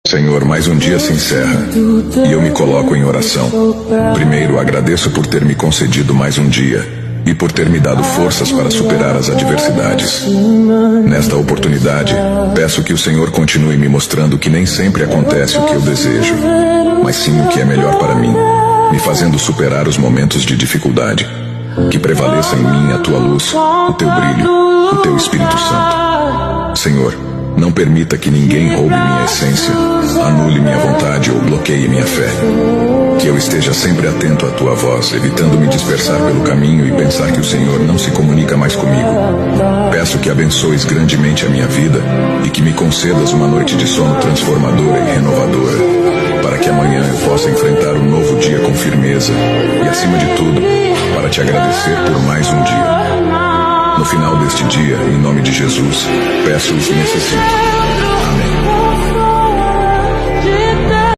Senhor, mais um dia se encerra e eu me coloco em oração. Primeiro, agradeço por ter me concedido mais um dia e por ter me dado forças para superar as adversidades. Nesta oportunidade, peço que o Senhor continue me mostrando que nem sempre acontece o que eu desejo, mas sim o que é melhor para mim, me fazendo superar os momentos de dificuldade. Que prevaleça em mim a tua luz, o teu brilho, o teu Espírito Santo. Senhor, não permita que ninguém roube minha essência, anule minha vontade ou bloqueie minha fé. Que eu esteja sempre atento à tua voz, evitando me dispersar pelo caminho e pensar que o Senhor não se comunica mais comigo. Peço que abençoes grandemente a minha vida e que me concedas uma noite de sono transformadora e renovadora, para que amanhã eu possa enfrentar um novo dia com firmeza e, acima de tudo, para te agradecer por mais um dia. No final deste dia, em nome de Jesus, peço o que necessito.